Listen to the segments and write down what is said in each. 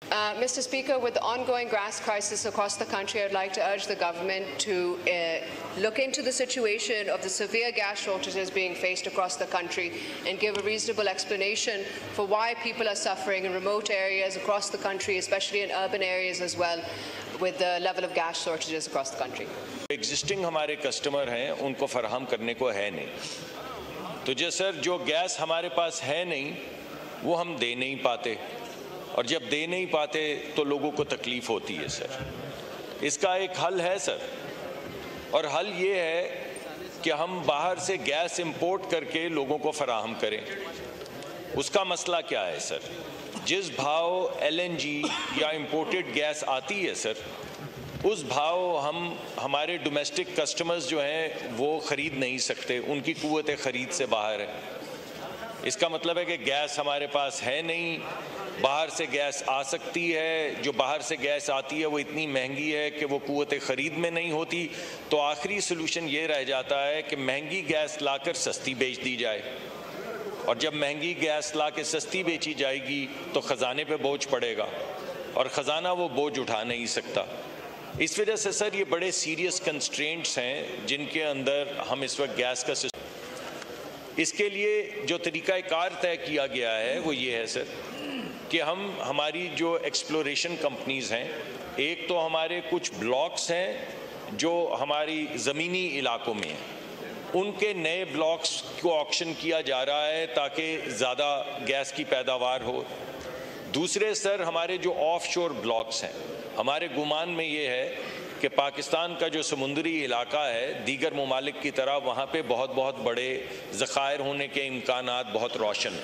Mr. Speaker, with the ongoing gas crisis across the country, I'd like to urge the government to look into the situation of the severe gas shortages being faced across the country and give a reasonable explanation for why people are suffering in remote areas across the country, especially in urban areas as well, with the level of gas shortages across the country. Existing हमारे customer हैं, उनको फराहम करने को है नहीं, तो जो गैस हमारे पास है नहीं, वो हम दे नहीं पाते, और जब दे नहीं पाते तो लोगों को तकलीफ होती है सर। इसका एक हल है सर, और हल ये है कि हम बाहर से गैस इंपोर्ट करके लोगों को फराहम करें। उसका मसला क्या है सर? जिस भाव LNG या इंपोर्टेड गैस आती है सर, उस भाव हम हमारे डोमेस्टिक कस्टमर्स जो हैं वो ख़रीद नहीं सकते, उनकी क़ुव्वत ख़रीद से बाहर है। इसका मतलब है कि गैस हमारे पास है नहीं, बाहर से गैस आ सकती है, जो बाहर से गैस आती है वो इतनी महंगी है कि वो क़ुव्वत ख़रीद में नहीं होती, तो आखिरी सलूशन ये रह जाता है कि महंगी गैस लाकर सस्ती बेच दी जाए, और जब महंगी गैस ला के सस्ती बेची जाएगी तो ख़जाने पे बोझ पड़ेगा, और ख़जाना वो बोझ उठा नहीं सकता। इस वजह से सर ये बड़े सीरियस कंस्ट्रेंट्स हैं जिनके अंदर हम इस वक्त गैस का सिस्टम, इसके लिए जो तरीक़ाकार तय किया गया है वो ये है सर कि हमारी जो एक्सप्लोरेशन कंपनीज़ हैं, एक तो हमारे कुछ ब्लॉक्स हैं जो हमारी ज़मीनी इलाकों में हैं, उनके नए ब्लॉक्स को ऑक्शन किया जा रहा है ताकि ज़्यादा गैस की पैदावार हो। दूसरे सर हमारे जो ऑफशोर ब्लॉक्स हैं, हमारे गुमान में ये है कि पाकिस्तान का जो समुंदरी इलाका है दीगर ममालिक की तरह वहाँ पे बहुत बड़े ज़खायर होने के इम्कानात बहुत रोशन हैं।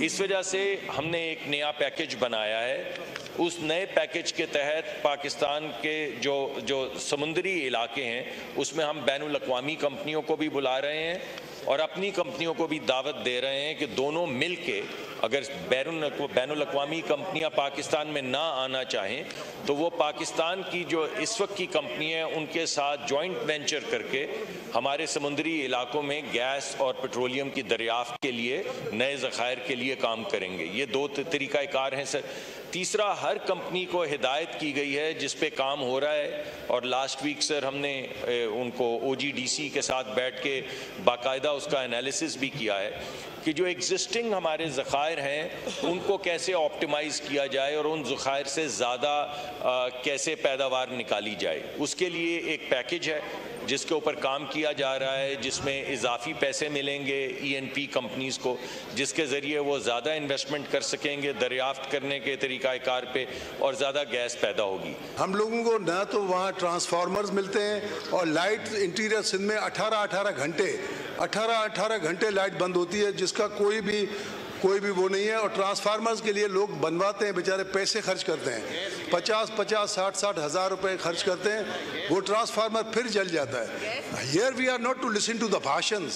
इस वजह से हमने एक नया पैकेज बनाया है। उस नए पैकेज के तहत पाकिस्तान के जो समुंदरी इलाके हैं उसमें हम बैनुल अक़वामी कंपनियों को भी बुला रहे हैं और अपनी कंपनियों को भी दावत दे रहे हैं कि दोनों मिल के, अगर बैनुल अक़वामी कंपनियां पाकिस्तान में ना आना चाहें तो वो पाकिस्तान की जो इस वक्त की कंपनी है उनके साथ जॉइंट वेंचर करके हमारे समुद्री इलाकों में गैस और पेट्रोलियम की दरियाफ्त के लिए, नए ज़खायर के लिए काम करेंगे। ये दो तरीक़ाकार हैं सर। तीसरा, हर कंपनी को हिदायत की गई है जिस पे काम हो रहा है, और लास्ट वीक सर हमने उनको OGDC के साथ बैठ के बाकायदा उसका एनालिसिस भी किया है कि जो एग्जिस्टिंग हमारे ज़खायर हैं उनको कैसे ऑप्टिमाइज़ किया जाए और उन ज़खायर से ज़्यादा कैसे पैदावार निकाली जाए। उसके लिए एक पैकेज है जिसके ऊपर काम किया जा रहा है, जिसमें इजाफी पैसे मिलेंगे ENP कंपनीज़ को, जिसके ज़रिए वो ज़्यादा इन्वेस्टमेंट कर सकेंगे दरियाफ्त करने के तरीक़ाकार पे, और ज़्यादा गैस पैदा होगी। हम लोगों को ना तो वहाँ ट्रांसफार्मर्स मिलते हैं और लाइट इंटीरियर सिंध में 18 घंटे लाइट बंद होती है, जिसका कोई भी वो नहीं है। और ट्रांसफार्मर्स के लिए लोग बनवाते हैं, बेचारे पैसे खर्च करते हैं, 50-60 हज़ार रुपए खर्च करते हैं, वो ट्रांसफार्मर फिर जल जाता है। Here we are not to listen to the भाषण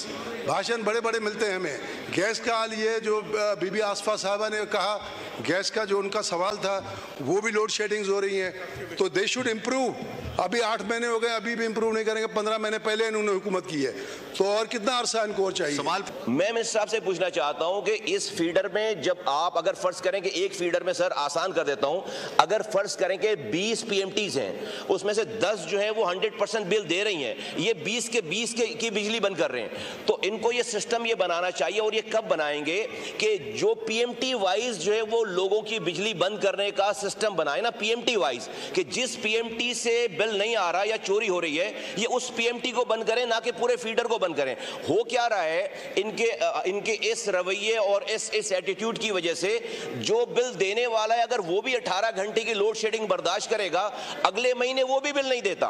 बड़े मिलते हैं हमें। गैस का हाल ये जो बीबी आसफा साहबा ने कहा, गैस का जो उनका सवाल था वो भी लोड शेडिंग्स हो रही हैं, तो दे शुड इम्प्रूव। अभी 8 महीने हो गए, अभी भी इम्प्रूव नहीं करेंगे। 15 महीने पहले इन्होंने हुकूमत की है, तो और कितना अरसा इनको और चाहिए। सवाल मैं मिनिस्टर साहब से पूछना चाहता हूं कि इस फीडर में जब आप अगर फर्ज करें कि एक फीडर में, सर आसान कर देता हूं, अगर फर्ज करें कि 20 PMTs हैं, उसमें से 10 जो है वो 100% बिल दे रही हैं, ये 20 की बिजली बंद कर रहे हैं, तो इनको ये सिस्टम ये बनाना चाहिए। और ये कब बनाएंगे कि जो PMT वाइज जो है वो लोगों की बिजली बंद करने का सिस्टम बनाए ना, PMT वाइज, कि जिस PMT से बिल नहीं आ रहा या चोरी हो रही है, ये उस PMT को बंद करें, ना कि पूरे फीडर को बंद करें। हो क्या रहा है, इनके इस रवैये और इस एटीट्यूड की वजह से जो बिल देने वाला है, अगर वो भी 18 घंटे की लोड शेडिंग बर्दाश्त करेगा, अगले महीने वो भी बिल नहीं देता,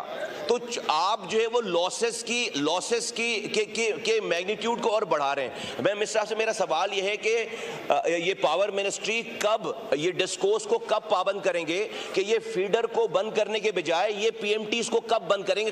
तो आप जो है वो लॉसेस की मैग्नीट्यूड को और बढ़ा रहे हैं। मैं मिस्टर साहब से मेरा सवाल यह है कि ये पावर मिनिस्ट्री कब ये डिस्कोर्स को कब पाबंद करेंगे कि ये फीडर को बंद करने के बजाय ये PMTs को कब बंद करेंगे?